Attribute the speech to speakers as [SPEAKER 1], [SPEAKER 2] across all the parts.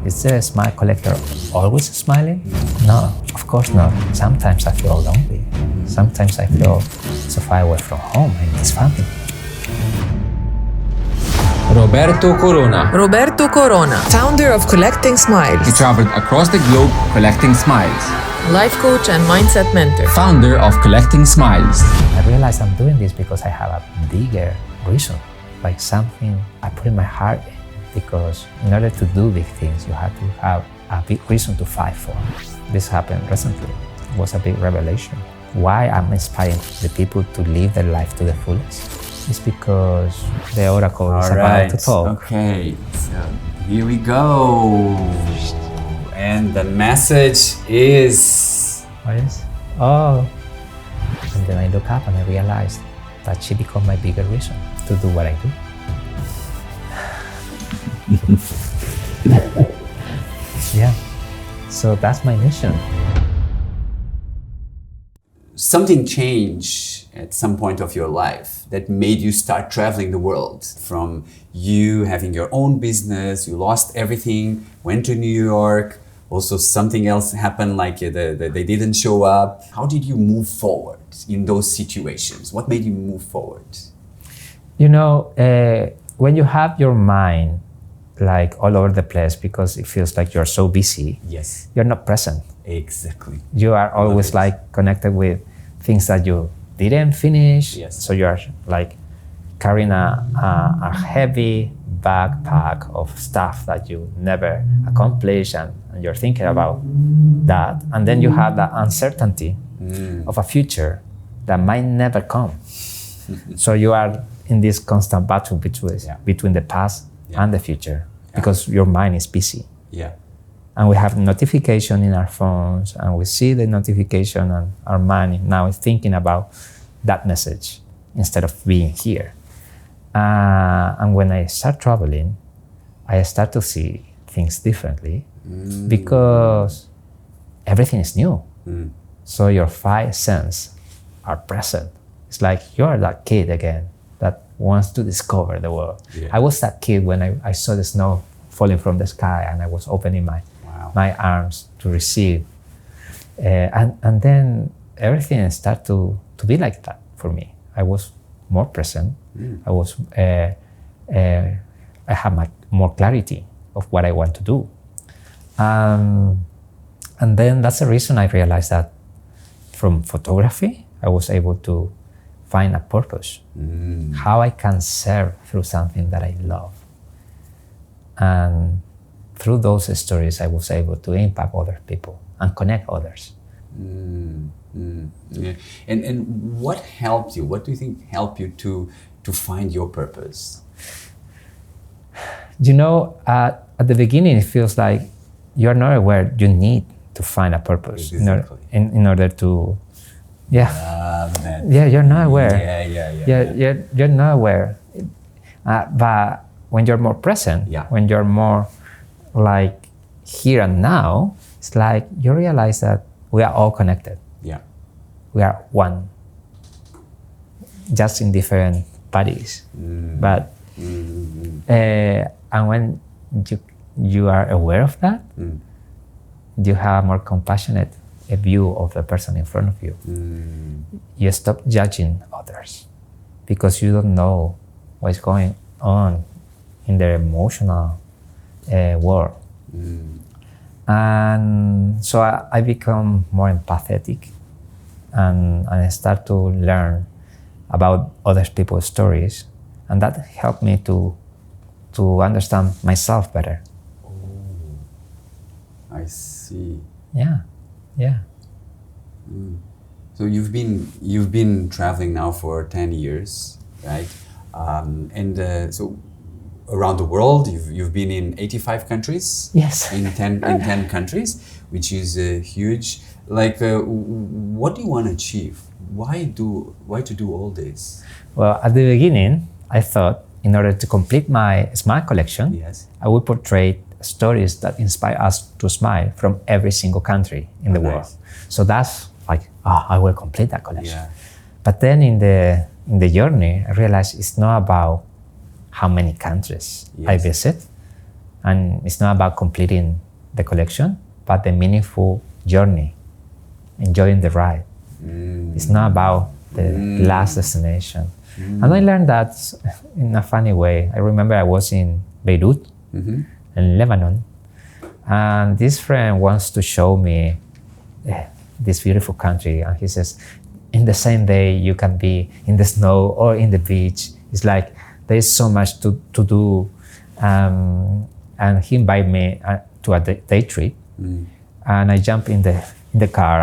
[SPEAKER 1] Is the smile collector always smiling? No, of course not. Sometimes I feel lonely. Sometimes I feel so far away from home and his family.
[SPEAKER 2] Roberto Corona.
[SPEAKER 3] Roberto Corona, founder of Collecting Smiles,
[SPEAKER 2] He traveled across the globe collecting smiles.
[SPEAKER 3] life coach and mindset mentor.
[SPEAKER 2] Founder of Collecting Smiles.
[SPEAKER 1] I realize I'm doing this because I have a bigger reason, like something I put in my heart in. Because in order to do big things, you have to have a big reason to fight for. This happened recently. It was a big revelation. Why I'm inspiring the people to live their life to the fullest? It's because the oracle is about to talk.
[SPEAKER 4] Okay, so here we go. And the message is...
[SPEAKER 1] What is? Oh. And then I look up and I realized that she became my bigger reason to do what I do. Yeah. So that's my mission.
[SPEAKER 4] Something changed at some point of your life that made you start traveling the world. From you having your own business, you lost everything, went to New York. Also something else happened, like they didn't show up. How did you move forward in those situations? What made you move forward?
[SPEAKER 1] You know, when you have your mind like all over the place because it feels like you're so busy,
[SPEAKER 4] Yes,
[SPEAKER 1] you're not present.
[SPEAKER 4] exactly.
[SPEAKER 1] You are always like connected with things that you didn't finish.
[SPEAKER 4] Yes.
[SPEAKER 1] So you are like carrying a heavy backpack of stuff that you never accomplished, and you're thinking about that. And then you have the uncertainty of a future that might never come. So you are in this constant battle between the past and the future because your mind is busy.
[SPEAKER 4] Yeah.
[SPEAKER 1] And we have notification in our phones, and we see the notification, and our mind now is thinking about that message instead of being here. And when I start traveling, I start to see things differently because everything is new. So your five senses are present. It's like you're that kid again that wants to discover the world.
[SPEAKER 4] Yeah.
[SPEAKER 1] I was that kid when I saw the snow falling from the sky and I was opening my arms to receive. And then everything started to be like that for me. I was more present. I had more clarity of what I want to do. And then that's the reason I realized that from photography, I was able to find a purpose, how I can serve through something that I love. And through those stories, I was able to impact other people and connect others.
[SPEAKER 4] Yeah. And what helped you? What do you think helped you to find your purpose?
[SPEAKER 1] You know, at the beginning, it feels like you're not aware you need to find a purpose
[SPEAKER 4] Exactly.
[SPEAKER 1] in order to,
[SPEAKER 4] That.
[SPEAKER 1] yeah, you're not aware.
[SPEAKER 4] Yeah.
[SPEAKER 1] You're not aware. But when you're more present, when you're more like here and now, it's like you realize that we are all connected.
[SPEAKER 4] Yeah.
[SPEAKER 1] We are one, just in different bodies. But and when you are aware of that, you have a more compassionate view of the person in front of you. You stop judging others because you don't know what's going on in their emotional world. And so I become more empathetic, and I start to learn about other people's stories, and that helped me to understand myself better.
[SPEAKER 4] I see.
[SPEAKER 1] Yeah.
[SPEAKER 4] So you've been traveling now for 10 years, right? So around the world, you've been in 85 countries.
[SPEAKER 1] Yes.
[SPEAKER 4] In 10 countries, which is huge. Like, what do you want to achieve? Why to do all this?
[SPEAKER 1] Well, at the beginning, I thought in order to complete my smile collection,
[SPEAKER 4] Yes.
[SPEAKER 1] I would portray stories that inspire us to smile from every single country in the world. So that's like, I will complete that collection.
[SPEAKER 4] Yeah.
[SPEAKER 1] But then in the journey, I realized it's not about how many countries I visit, And it's not about completing the collection, but the meaningful journey, enjoying the ride. It's not about the last destination. And I learned that in a funny way. I remember I was in Beirut, in Lebanon, and this friend wants to show me this beautiful country. And he says, in the same day, you can be in the snow or in the beach. It's like there is so much to do. And he invited me to a day trip. And I jumped in the car,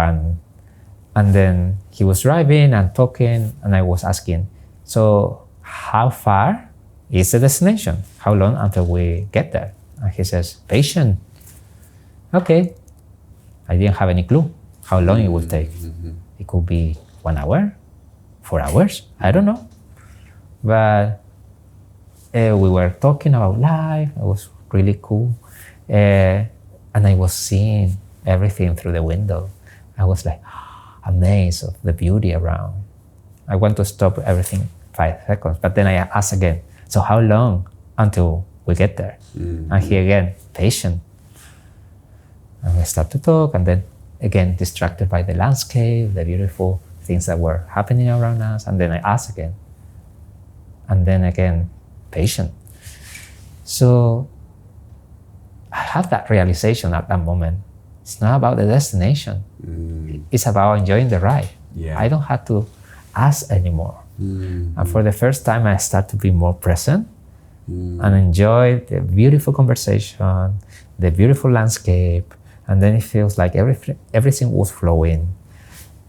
[SPEAKER 1] and then he was driving and talking, and I was asking, so how far is the destination? How long until we get there? And he says, patient. Okay. I didn't have any clue how long it would take. It could be 1 hour, 4 hours, I don't know. But we were talking about life. It was really cool. And I was seeing everything through the window. I was like amazed of the beauty around. I want to stop everything 5 seconds, but then I asked again, so how long until we get there? And he again, patient. And we start to talk, and then again, distracted by the landscape, the beautiful things that were happening around us. And then I asked again. And then again, patient. So I had that realization at that moment. It's not about the destination. It's about enjoying the ride.
[SPEAKER 4] Yeah.
[SPEAKER 1] I don't have to ask anymore. And for the first time, I start to be more present and enjoy the beautiful conversation, the beautiful landscape. And then it feels like everything was flowing.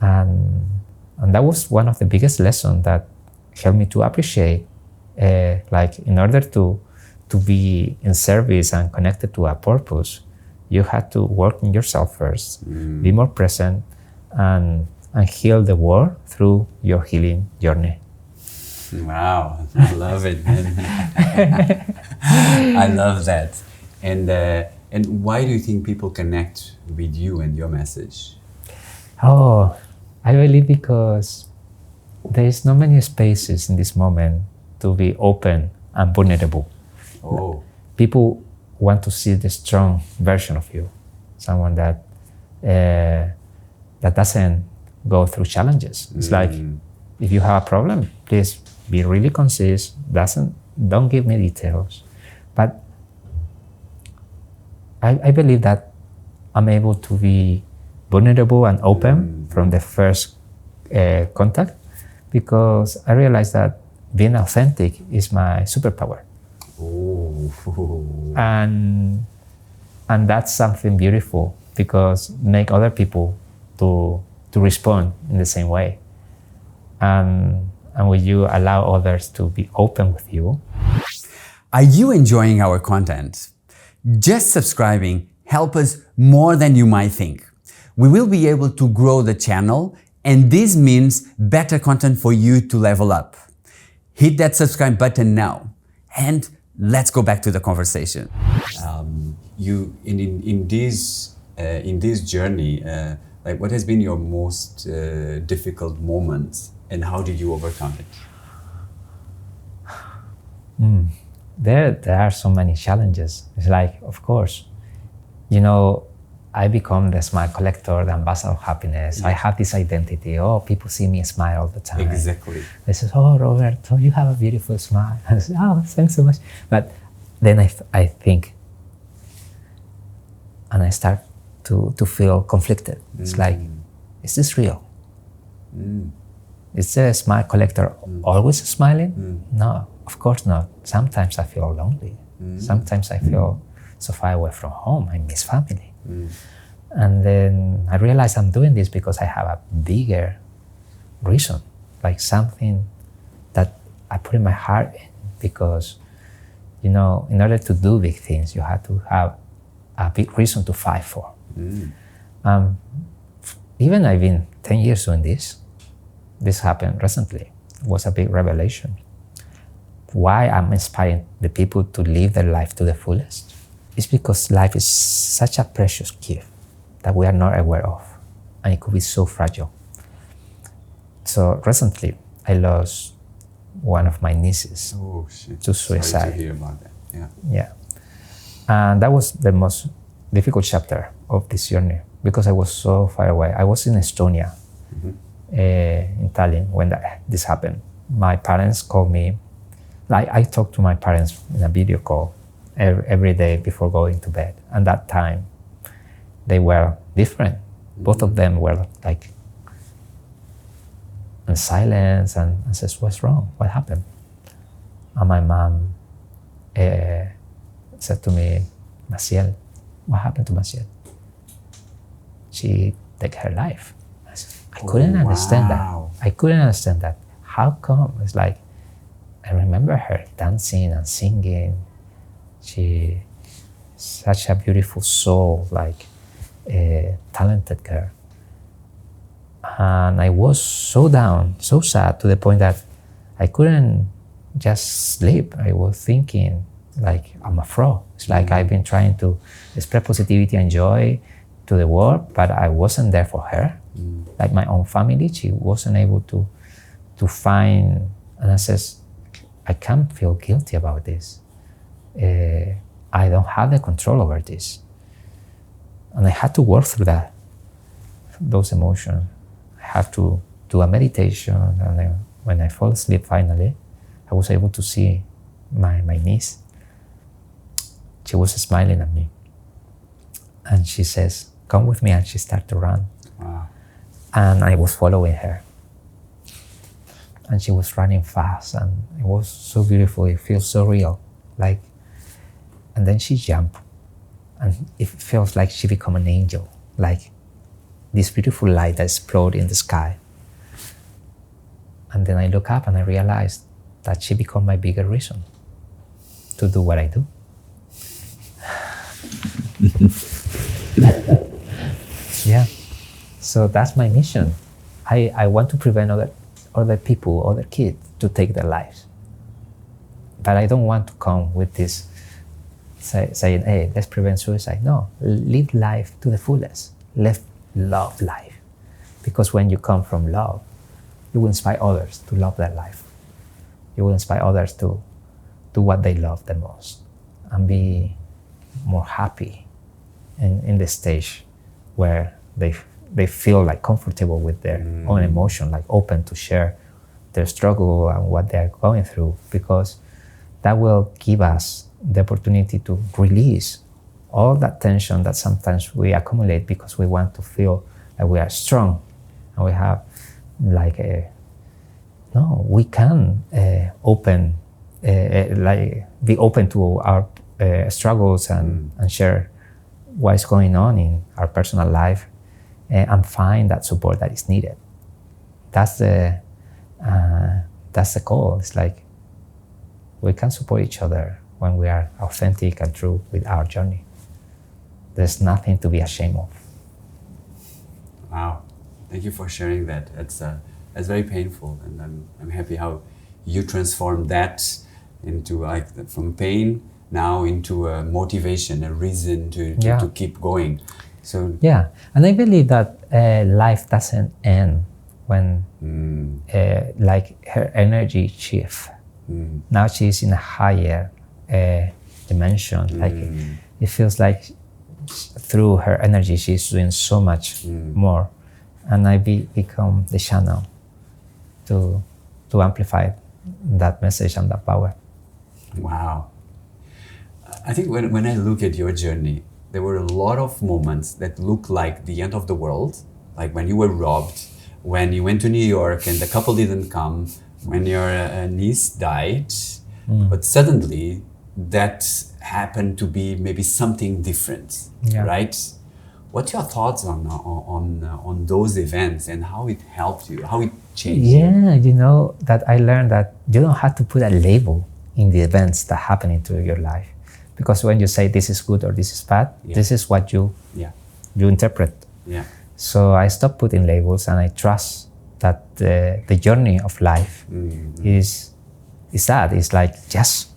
[SPEAKER 1] And that was one of the biggest lessons that helped me to appreciate, like in order to be in service and connected to a purpose, you had to work on yourself first, be more present, and heal the world through your healing journey.
[SPEAKER 4] Wow, I love it, man. I love that. And why do you think people connect with you and your message?
[SPEAKER 1] Oh, I believe because there is not many spaces in this moment to be open and vulnerable.
[SPEAKER 4] Oh.
[SPEAKER 1] People want to see the strong version of you, someone that doesn't go through challenges. It's like, if you have a problem, please be really concise. Don't give me details. But I believe that I'm able to be vulnerable and open from the first contact, because I realized that being authentic is my superpower.
[SPEAKER 4] Oh.
[SPEAKER 1] And that's something beautiful, because make other people to respond in the same way. And when you allow others to be open with you.
[SPEAKER 4] Are you enjoying our content? Just subscribing helps us more than you might think. We will be able to grow the channel, and this means better content for you to level up. Hit that subscribe button now, and let's go back to the conversation. You in this journey, like what has been your most difficult moment, and how did you overcome it?
[SPEAKER 1] There are so many challenges. It's like, of course, I become the smile collector, the ambassador of happiness. I have this identity. Oh, people see me smile all the time.
[SPEAKER 4] Exactly.
[SPEAKER 1] They say, oh, Roberto, you have a beautiful smile. I say, oh, thanks so much. But then I think, and I start to feel conflicted. It's like, is this real? Is the smile collector always smiling? No, of course not. Sometimes I feel lonely. Sometimes I feel so far away from home. I miss family. And then I realize I'm doing this because I have a bigger reason, like something that I put in my heart in, because, in order to do big things, you have to have a big reason to fight for. Even I've been 10 years doing this. This happened recently. It was a big revelation. Why I'm inspiring the people to live their life to the fullest is because life is such a precious gift that we are not aware of, and it could be so fragile. So recently, I lost one of my nieces
[SPEAKER 4] Oh shit!
[SPEAKER 1] to suicide.
[SPEAKER 4] Sorry to hear about that. Yeah.
[SPEAKER 1] Yeah, And that was the most difficult chapter of this journey because I was so far away. I was in Estonia, in Tallinn, when this happened. My parents called me. I talked to my parents in a video call every day before going to bed. And that time, they were different. Both of them were like in silence, and I said, "What's wrong? What happened?" And my mom said to me, "Maciel, what happened to Maciel? She took her life." I couldn't understand that. I couldn't understand that. How come? It's like, I remember her dancing and singing. She, such a beautiful soul, like a talented girl. And I was so down, so sad, to the point that I couldn't just sleep. I was thinking, like, I'm a fraud. It's like I've been trying to spread positivity and joy to the world, but I wasn't there for her. Like my own family, she wasn't able to find, and I says, I can't feel guilty about this. I don't have the control over this. And I had to work through those emotions. I had to do a meditation, and then when I fall asleep finally, I was able to see my niece. She was smiling at me. And she says, "Come with me," and she started to run.
[SPEAKER 4] Wow.
[SPEAKER 1] And I was following her. And she was running fast, and it was so beautiful. It feels so real. Like, and then she jumped, and it feels like she became an angel, like this beautiful light that exploded in the sky. And then I look up and I realized that she became my bigger reason to do what I do. Yeah. So that's my mission. I want to prevent other people, other kids, to take their lives. But I don't want to come with this saying, "Hey, let's prevent suicide." No, live life to the fullest. Love life. Because when you come from love, you will inspire others to love their life. You will inspire others to do what they love the most and be more happy in the stage where they feel like comfortable with their own emotion, like open to share their struggle and what they're going through, because that will give us the opportunity to release all that tension that sometimes we accumulate because we want to feel that we are strong and we have like we can be open to our struggles and share what is going on in our personal life and find that support that is needed. That's the goal. It's like we can support each other when we are authentic and true with our journey. There's nothing to be ashamed of.
[SPEAKER 4] Wow, thank you for sharing that. That's very painful, and I'm happy how you transformed that into from pain now into a motivation, a reason to keep going. So
[SPEAKER 1] yeah, and I believe that life doesn't end when like her energy shifts. Now she's in a higher dimension. Like it feels like through her energy she's doing so much more, and I become the channel to amplify that message and that power.
[SPEAKER 4] Wow. I think when I look at your journey, there were a lot of moments that look like the end of the world, like when you were robbed, when you went to New York and the couple didn't come, when your niece died, but suddenly that happened to be maybe something different, right? What's your thoughts on those events and how it helped you, how it changed you?
[SPEAKER 1] Yeah, you know, that I learned that you don't have to put a label in the events that happen into your life. Because when you say this is good or this is bad, this is what you interpret. Yeah. So I stopped putting labels and I trust that the journey of life is that. It's like just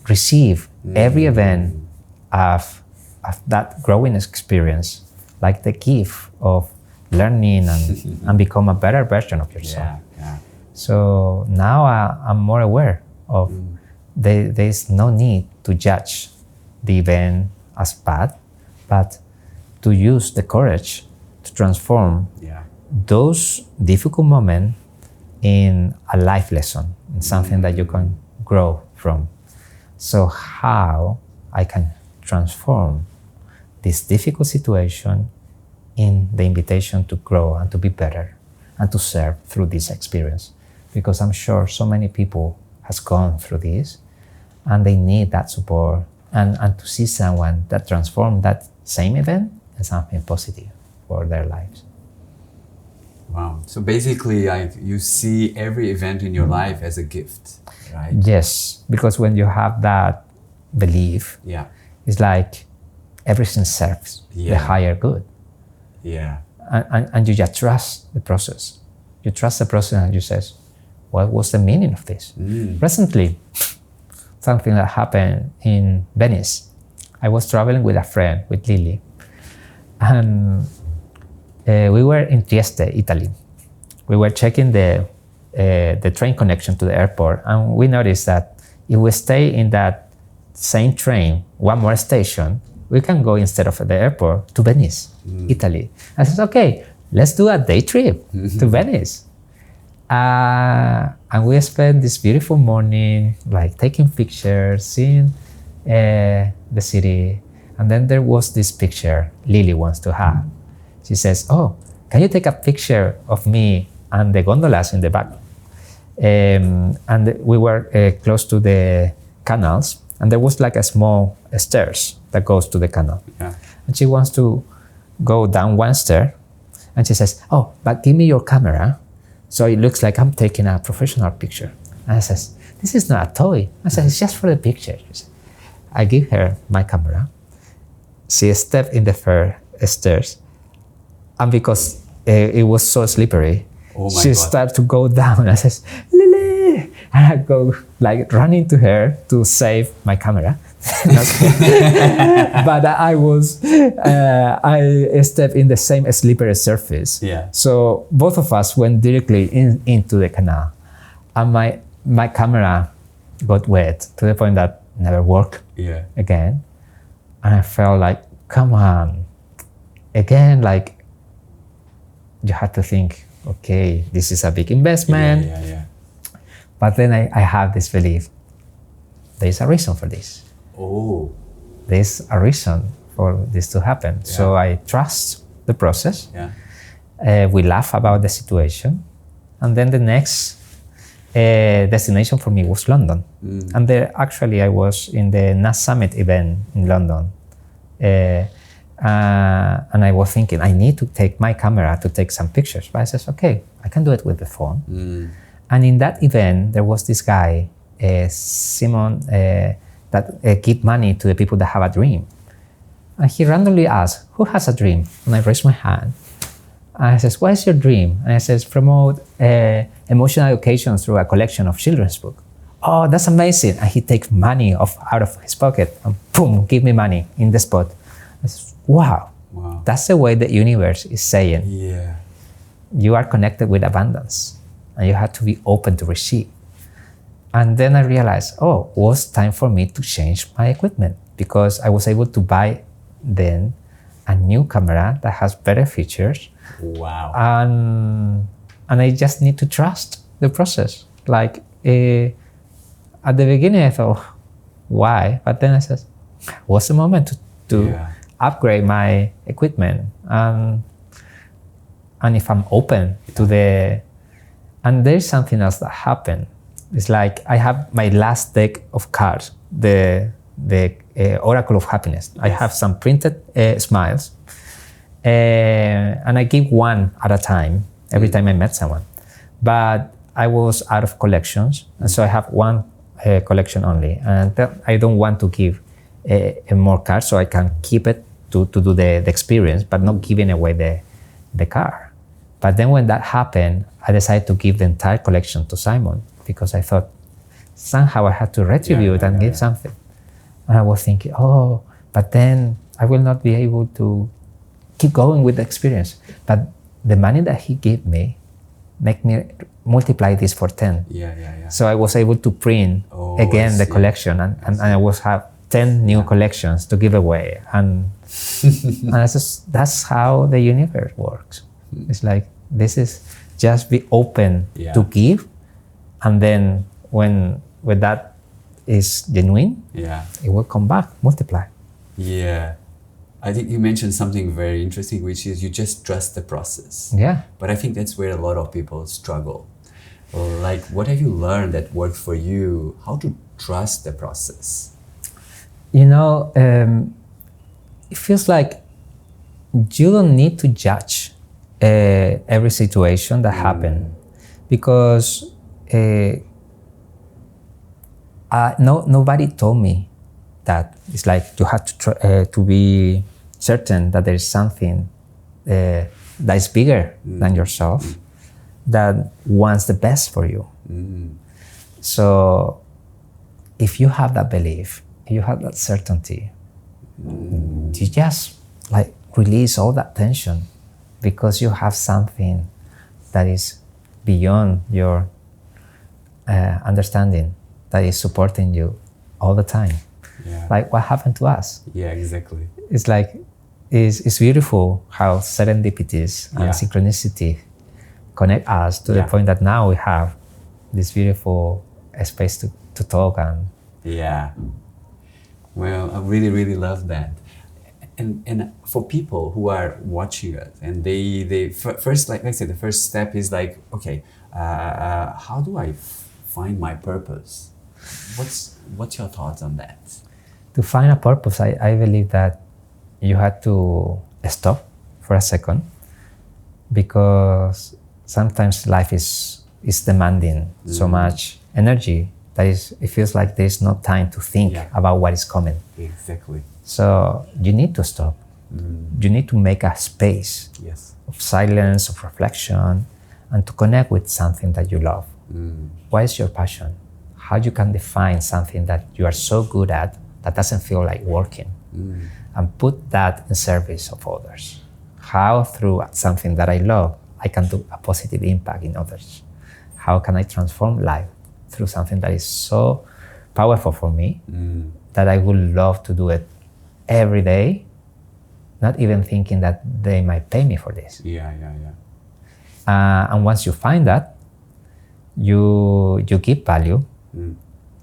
[SPEAKER 1] receive every event of that growing experience, like the gift of learning and become a better version of yourself. So now I'm more aware of there's no need to judge the event as bad, but to use the courage to transform those difficult moments in a life lesson, in something that you can grow from. So how I can transform this difficult situation in the invitation to grow and to be better and to serve through this experience. Because I'm sure so many people has gone through this and they need that support and to see someone that transformed that same event into something positive for their lives.
[SPEAKER 4] Wow. So basically, you see every event in your life as a gift, right?
[SPEAKER 1] Yes, because when you have that belief, it's like everything serves the higher good.
[SPEAKER 4] Yeah.
[SPEAKER 1] And you just trust the process. You trust the process and you say, what was the meaning of this? Recently, something that happened in Venice. I was traveling with a friend, with Lily, and we were in Trieste, Italy. We were checking the train connection to the airport, and we noticed that if we stay in that same train, one more station, we can go instead of the airport to Venice, Italy. I said, okay, let's do a day trip to Venice. And we spent this beautiful morning, like taking pictures, seeing the city. And then there was this picture Lily wants to have. She says, oh, can you take a picture of me and the gondolas in the back? And we were close to the canals, and there was like a small stairs that goes to the canal. And she wants to go down one stair, and she says, oh, but give me your camera, so it looks like I'm taking a professional picture. And I says, this is not a toy. I said, it's just for the picture. I give her my camera. She stepped in the first stairs, and because it was so slippery, she started to go down. I says, Lily! And I go like running to her to save my camera. But I stepped in the same slippery surface. So both of us went directly into the canal. And my camera got wet to the point that never worked again. And I felt like, come on. Again, like, you had to think, okay, this is a big investment. But then I have this belief, there's a reason for this. There's a reason for this to happen. So I trust the process. We laugh about the situation. And then the next destination for me was London. And there, actually, I was in the NAS Summit event in London. And I was thinking, I need to take my camera to take some pictures. But I said, okay, I can do it with the phone. And in that event, there was this guy, Simon, that give money to the people that have a dream. And he randomly asked, who has a dream? And I raised my hand. And I says, what is your dream? And I says, promote emotional education through a collection of children's books. Oh, that's amazing. And he takes money out of his pocket and boom, give me money in the spot. I says, wow. That's the way the universe is saying, you are connected with abundance and you have to be open to receive. And then I realized, oh, it was time for me to change my equipment, because I was able to buy then a new camera that has better features. And I just need to trust the process. Like at the beginning I thought, why? But then I said, what's the moment to upgrade my equipment? And if I'm open to the... And there's something else that happened. It's like I have my last deck of cards, the Oracle of Happiness. I have some printed smiles, and I give one at a time every time I met someone. But I was out of collections, and so I have one collection only. And I don't want to give more cards, so I can keep it to do the experience, but not giving away the card. But then when that happened, I decided to give the entire collection to Simon, because I thought somehow I had to retribute and give something. And I was thinking, oh, but then I will not be able to keep going with the experience. But the money that he gave me, make me multiply this for 10. So I was able to print again the collection, and I was 10 new collections to give away. And, and that's how the universe works. It's like, this is just be open to give. And then when that is genuine, it will come back, multiply.
[SPEAKER 4] Yeah. I think you mentioned something very interesting, which is you just trust the process.
[SPEAKER 1] Yeah.
[SPEAKER 4] But I think that's where a lot of people struggle. Like, what have you learned that worked for you? How to trust the process?
[SPEAKER 1] You know, it feels like you don't need to judge every situation that happened, because nobody told me that. It's like you have to be certain that there is something that is bigger than yourself, that wants the best for you. So if you have that belief, you have that certainty, you just like release all that tension, because you have something that is beyond your understanding, that is supporting you all the time. Like what happened to us.
[SPEAKER 4] Yeah, exactly.
[SPEAKER 1] It's like, it's beautiful how serendipities and synchronicity connect us to the point that now we have this beautiful space to talk. And
[SPEAKER 4] well, I really, really love that. And for people who are watching us, and they first, like I said, the first step is like, okay, how do I find my purpose? What's your thoughts on that?
[SPEAKER 1] To find a purpose, I believe that you have to stop for a second, because sometimes life is demanding so much energy that it feels like there's no time to think about what is coming.
[SPEAKER 4] Exactly.
[SPEAKER 1] So you need to stop. You need to make a space of silence, of reflection, and to connect with something that you love. What is your passion? How you can define something that you are so good at that doesn't feel like working, and put that in service of others. How through something that I love, I can do a positive impact in others. How can I transform life through something that is so powerful for me that I would love to do it every day, not even thinking that they might pay me for this. And once you find that, you give value,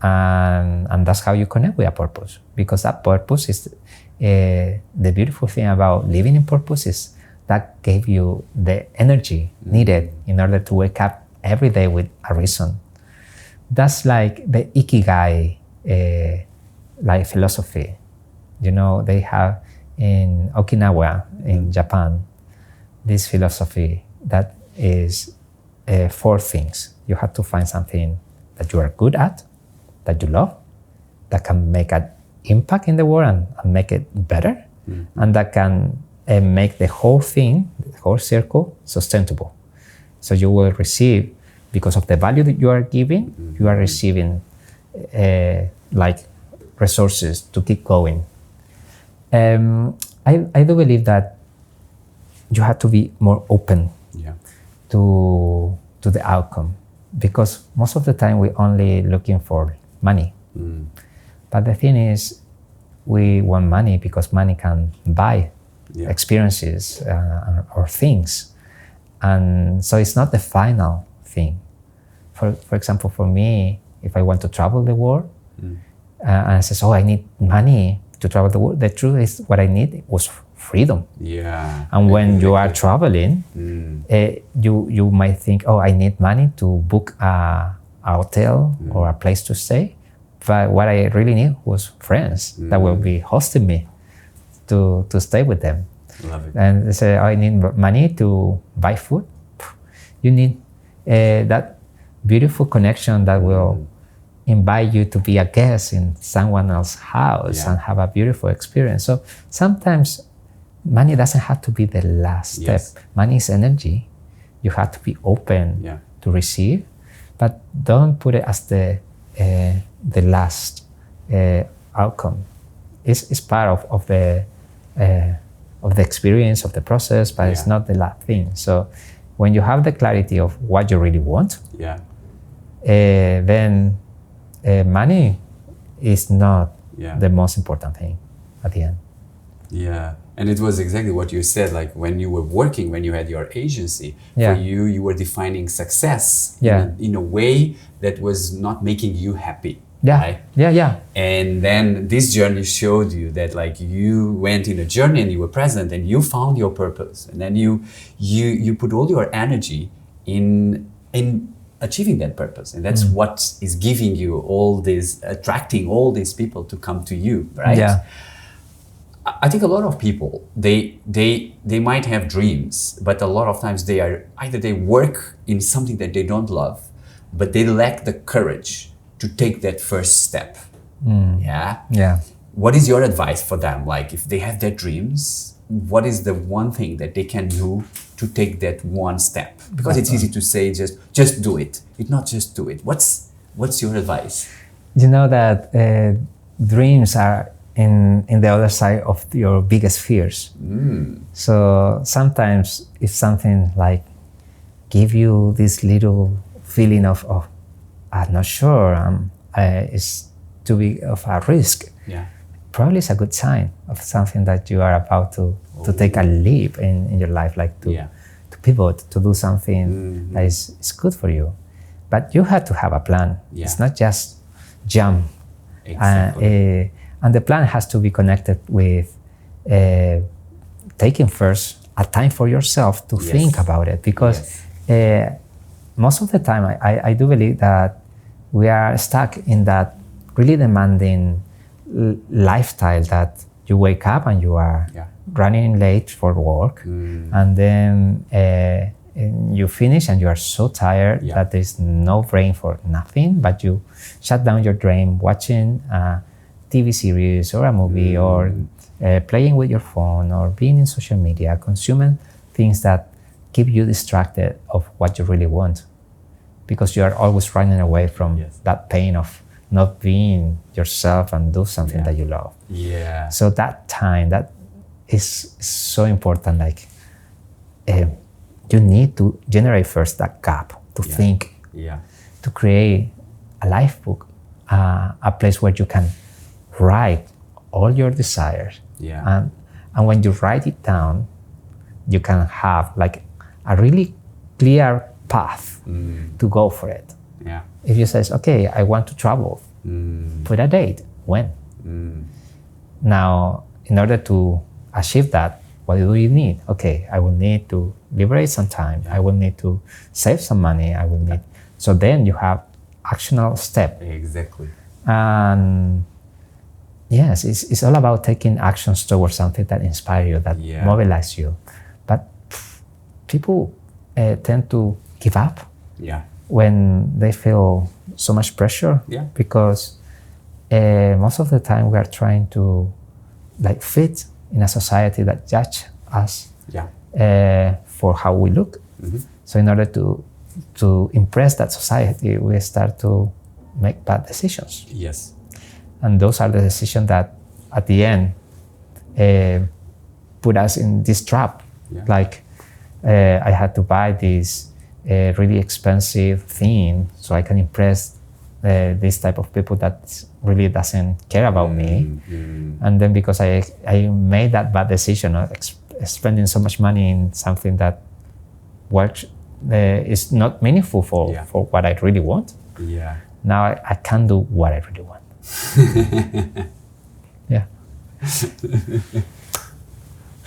[SPEAKER 1] and that's how you connect with a purpose. Because that purpose is the beautiful thing about living in purpose is that gave you the energy needed in order to wake up every day with a reason. That's like the Ikigai like philosophy. You know, they have in Okinawa, in Japan, this philosophy that is 4 things. You have to find something that you are good at, that you love, that can make an impact in the world and make it better, and that can make the whole thing, the whole circle, sustainable. So you will receive, because of the value that you are giving, you are receiving like resources to keep going. I do believe that you have to be more open to the outcome, because most of the time we're only looking for money. But the thing is, we want money because money can buy experiences or things. And so it's not the final thing. For example, for me, if I want to travel the world, and I say, I need money to travel the world, the truth is what I need was freedom. And when you are traveling, you might think, I need money to book a hotel or a place to stay. But what I really need was friends that will be hosting me to stay with them.
[SPEAKER 4] Love it.
[SPEAKER 1] And they say, I need money to buy food. You need that beautiful connection that will invite you to be a guest in someone else's house and have a beautiful experience. So sometimes money doesn't have to be the last step. Money is energy. You have to be open to receive, but don't put it as the last outcome. It's part of the experience, of the process, but it's not the last thing. So when you have the clarity of what you really want, then money is not
[SPEAKER 4] Yeah.
[SPEAKER 1] the most important thing at the end.
[SPEAKER 4] Yeah, and it was exactly what you said. Like when you were working, when you had your agency,
[SPEAKER 1] Yeah.
[SPEAKER 4] for you, you were defining success
[SPEAKER 1] Yeah.
[SPEAKER 4] in a way that was not making you happy.
[SPEAKER 1] Yeah,
[SPEAKER 4] Right?
[SPEAKER 1] yeah.
[SPEAKER 4] And then this journey showed you that like you went in a journey and you were present and you found your purpose, and then you put all your energy in achieving that purpose, and that's what is giving you all this, attracting all these people to come to you, right?
[SPEAKER 1] Yeah.
[SPEAKER 4] I think a lot of people they might have dreams, but a lot of times they are either they work in something that they don't love, but they lack the courage to take that first step. Yeah.
[SPEAKER 1] Yeah.
[SPEAKER 4] What is your advice for them? Like if they have their dreams, what is the one thing that they can do to take that one step? Because it's easy to say just do it. It's not just do it. What's your advice?
[SPEAKER 1] You know that dreams are in the other side of your biggest fears. So sometimes if something like give you this little feeling of I'm not sure, it's too big of a risk,
[SPEAKER 4] Yeah.
[SPEAKER 1] probably it's a good sign of something that you are about to take a leap in your life, like to pivot, to do something that is good for you. But you have to have a plan.
[SPEAKER 4] Yeah.
[SPEAKER 1] It's not just jump.
[SPEAKER 4] Exactly.
[SPEAKER 1] And the plan has to be connected with taking first a time for yourself to think about it. Because most of the time, I do believe that we are stuck in that really demanding lifestyle that you wake up and you are running late for work, and then you finish and you are so tired that there's no brain for nothing, but you shut down your brain watching a TV series or a movie or playing with your phone or being in social media, consuming things that keep you distracted of what you really want, because you are always running away from that pain of not being yourself and do something that you love.
[SPEAKER 4] Yeah.
[SPEAKER 1] So that time, that is so important. Like you need to generate first that gap to think, to create a life book, a place where you can write all your desires. And when you write it down, you can have like a really clear path to go for it. If you say, okay, I want to travel, put a date, when? Now, in order to achieve that, what do you need? Okay, I will need to liberate some time. I will need to save some money. I will need. So then you have actionable step.
[SPEAKER 4] Exactly.
[SPEAKER 1] And yes, it's all about taking actions towards something that inspire you, that mobilize you. But people tend to give up when they feel so much pressure, because most of the time we are trying to like fit in a society that judge us for how we look. So in order to impress that society, we start to make bad decisions. And those are the decisions that at the end put us in this trap. Like I had to buy this really expensive thing so I can impress this type of people that really doesn't care about me. And then because I made that bad decision of spending so much money in something that works is not meaningful for what I really want. Now I can't do what I really want.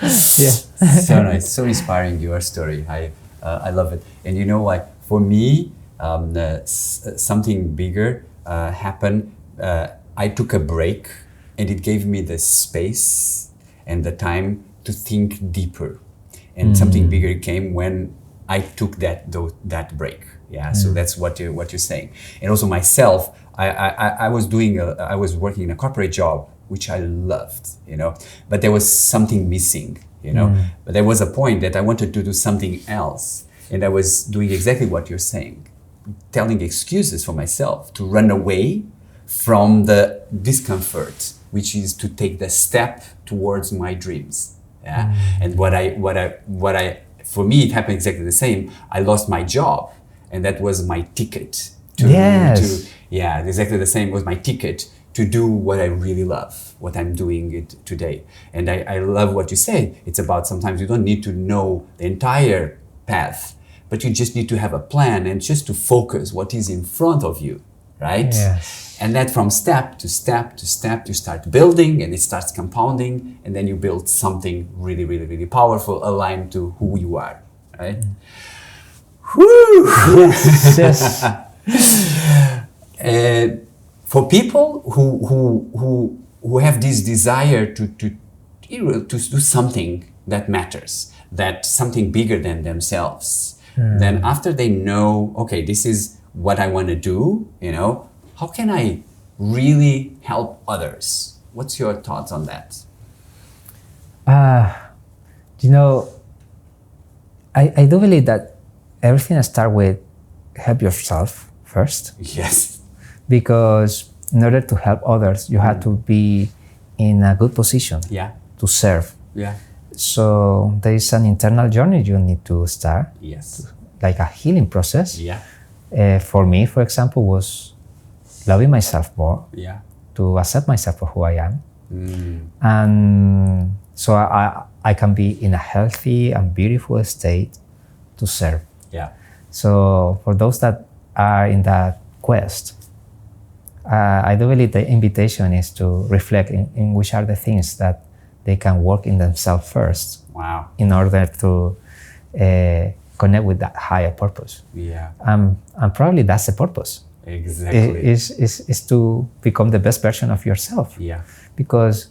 [SPEAKER 4] So nice, so inspiring, your story. I love it. And you know, like for me, something bigger happened. I took a break, and it gave me the space and the time to think deeper. And something bigger came when I took that break. So that's what you're saying. And also myself, I was working in a corporate job, which I loved, but there was something missing, But there was a point that I wanted to do something else, and I was doing exactly what you're saying, telling excuses for myself to run away from the discomfort, which is to take the step towards my dreams. And what I for me, it happened exactly the same. I lost my job, and that was my ticket to exactly the same. Was my ticket to do what I really love, what I'm doing it today. And I love what you say. It's about sometimes you don't need to know the entire path, but you just need to have a plan and just to focus what is in front of you, right?
[SPEAKER 1] Yes.
[SPEAKER 4] And that from step to step to step, you start building and it starts compounding, and then you build something really, really, really powerful, aligned to who you are, right? Whew!
[SPEAKER 1] Yes, yes.
[SPEAKER 4] For people who have this desire to do something that matters, that something bigger than themselves, then after they know, okay, this is what I want to do, how can I really help others? What's your thoughts on that?
[SPEAKER 1] I do believe that everything starts with help yourself first.
[SPEAKER 4] Yes.
[SPEAKER 1] Because in order to help others, you have to be in a good position to serve.
[SPEAKER 4] Yeah.
[SPEAKER 1] So there is an internal journey you need to start.
[SPEAKER 4] Yes.
[SPEAKER 1] Like a healing process.
[SPEAKER 4] Yeah.
[SPEAKER 1] For me, for example, was loving myself more.
[SPEAKER 4] Yeah.
[SPEAKER 1] To accept myself for who I am. And so I can be in a healthy and beautiful state to serve.
[SPEAKER 4] Yeah.
[SPEAKER 1] So for those that are in that quest, I do believe the invitation is to reflect in which are the things that they can work in themselves first.
[SPEAKER 4] Wow.
[SPEAKER 1] In order to connect with that higher purpose.
[SPEAKER 4] Yeah.
[SPEAKER 1] And probably that's the purpose.
[SPEAKER 4] Exactly.
[SPEAKER 1] Is to become the best version of yourself.
[SPEAKER 4] Yeah.
[SPEAKER 1] Because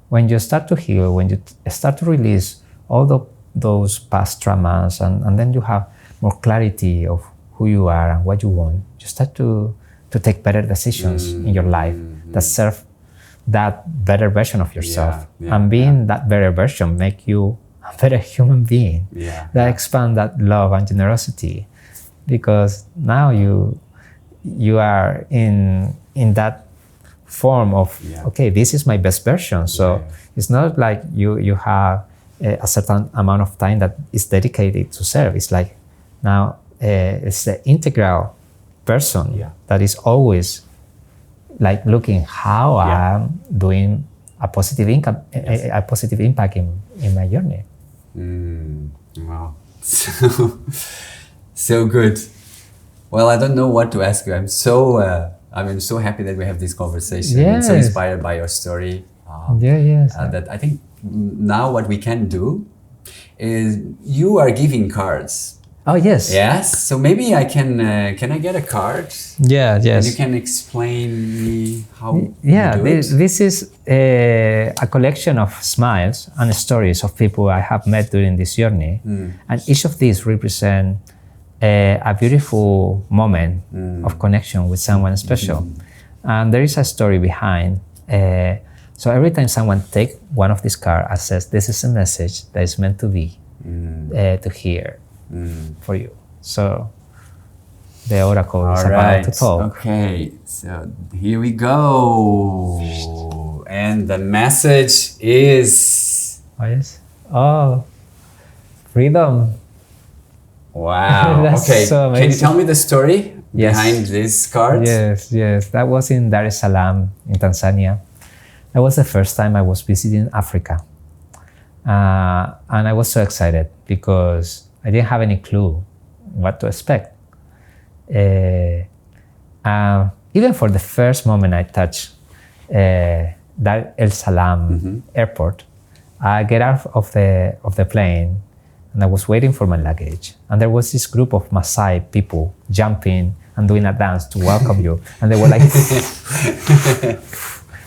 [SPEAKER 1] when you start to heal, when you start to release all those past traumas, and then you have more clarity of who you are and what you want, you start to take better decisions in your life that serve that better version of yourself. And being that better version make you a better human being that expand that love and generosity, because now you are in that form of okay, this is my best version. So it's not like you have a certain amount of time that is dedicated to serve. It's like now it's the integral person that is always like looking how I'm doing a positive income, a positive impact in my journey.
[SPEAKER 4] Wow, so good. Well, I don't know what to ask you. I'm so happy that we have this conversation. I'm so inspired by your story. That I think now what we can do is you are giving cards.
[SPEAKER 1] Oh yes.
[SPEAKER 4] Yes. So maybe I can I get a card?
[SPEAKER 1] Yeah. Yes.
[SPEAKER 4] And you can explain me how.
[SPEAKER 1] Yeah.
[SPEAKER 4] You do it?
[SPEAKER 1] This is a collection of smiles and stories of people I have met during this journey, and each of these represent a beautiful moment of connection with someone special, and there is a story behind. So every time someone takes one of these cards, I says, "This is a message that is meant to be to hear." For you. So the oracle is about to talk.
[SPEAKER 4] Okay, so here we go. And the message is...
[SPEAKER 1] Oh, yes. Oh, freedom.
[SPEAKER 4] Wow.
[SPEAKER 1] That's
[SPEAKER 4] okay,
[SPEAKER 1] so amazing.
[SPEAKER 4] Can you tell me the story behind this card?
[SPEAKER 1] Yes. That was in Dar es Salaam in Tanzania. That was the first time I was visiting Africa. And I was so excited because I didn't have any clue what to expect. Even for the first moment I touched Dar es Salaam airport, I get out of the plane and I was waiting for my luggage. And there was this group of Maasai people jumping and doing a dance to welcome you. And they were like,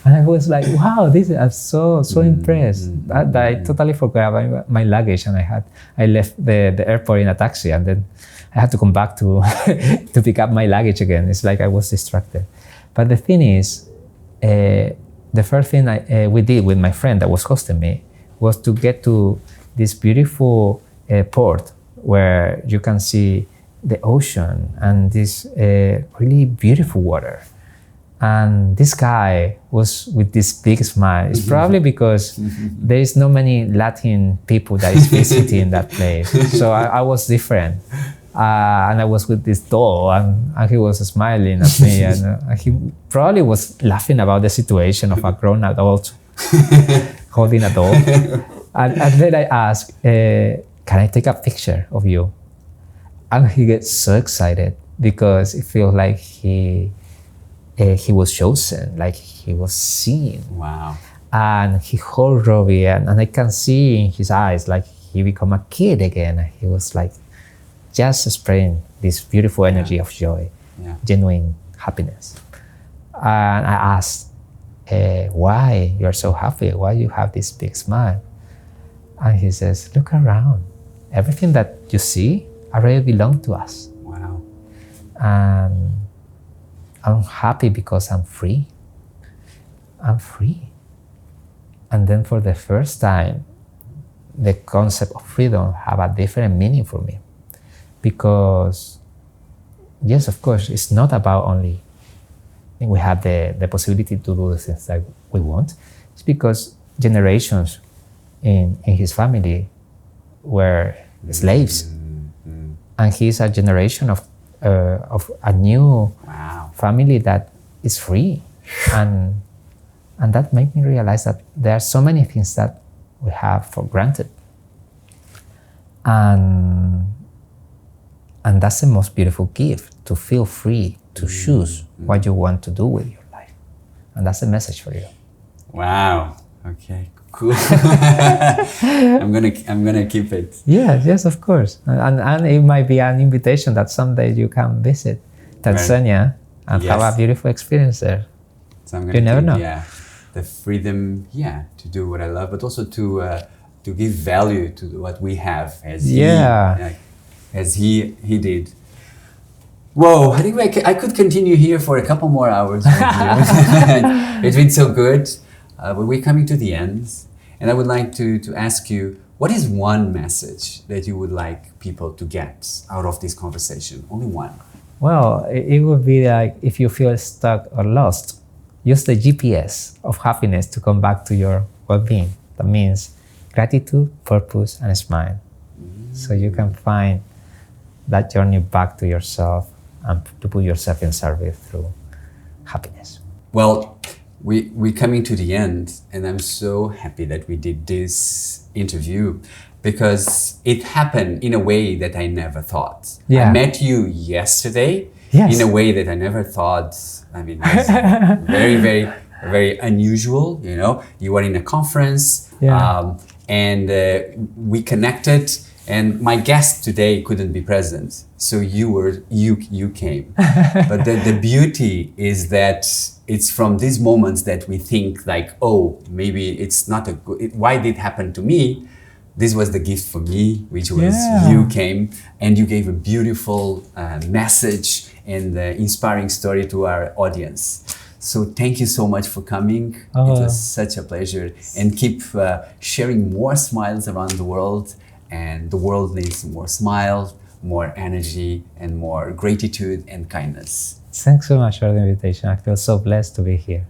[SPEAKER 1] and I was like, wow, I'm so impressed. I totally forgot my luggage, and I left the airport in a taxi, and then I had to come back to to pick up my luggage again. It's like I was distracted. But the thing is, the first thing we did with my friend that was hosting me was to get to this beautiful port where you can see the ocean and this really beautiful water. And this guy was with this big smile. It's probably because there is no many Latin people that is visiting that place. So I was different. And I was with this doll, and he was smiling at me, and he probably was laughing about the situation of a grown adult holding a doll. And then I asked, can I take a picture of you? And he gets so excited because it feels like he was chosen, like he was seen.
[SPEAKER 4] Wow.
[SPEAKER 1] And he holds Robbie, and I can see in his eyes like he become a kid again. He was like just spreading this beautiful energy of joy, genuine happiness. And I asked, why you're so happy? Why you have this big smile? And he says, look around. Everything that you see already belongs to us.
[SPEAKER 4] Wow.
[SPEAKER 1] And I'm happy because I'm free. I'm free. And then for the first time, the concept of freedom have a different meaning for me. Because, yes, of course, it's not about only we have the possibility to do the things that we want. It's because generations in his family were slaves. And he's a generation of a new family that is free. And that made me realize that there are so many things that we have for granted. And that's the most beautiful gift, to feel free to choose what you want to do with your life. And that's the message for you.
[SPEAKER 4] Wow. Okay, cool. I'm gonna keep it.
[SPEAKER 1] Yes, of course. And it might be an invitation that someday you can visit Tanzania and have a beautiful experience there.
[SPEAKER 4] So
[SPEAKER 1] you never know.
[SPEAKER 4] Yeah, the freedom, to do what I love, but also to give value to what we have as he did. Whoa, I think I could continue here for a couple more hours with you. It's been so good, but we're coming to the end, and I would like to ask you, what is one message that you would like people to get out of this conversation? Only one.
[SPEAKER 1] Well, it would be like, if you feel stuck or lost, use the GPS of happiness to come back to your well-being. That means gratitude, purpose, and a smile. So you can find that journey back to yourself and to put yourself in service through happiness.
[SPEAKER 4] Well, we're coming to the end, and I'm so happy that we did this interview because it happened in a way that I never thought. I met you yesterday in a way that I never thought. I mean, it was very, very, very unusual. You know, you were in a conference, and we connected. And my guest today couldn't be present, so you came. But the beauty is that it's from these moments that we think like, oh, maybe it's not why did it happen to me? This was the gift for me, which was you came and you gave a beautiful message and inspiring story to our audience. So thank you so much for coming. It was such a pleasure, and keep sharing more smiles around the world. And the world needs more smile, more energy, and more gratitude and kindness.
[SPEAKER 1] Thanks so much for the invitation. I feel so blessed to be here.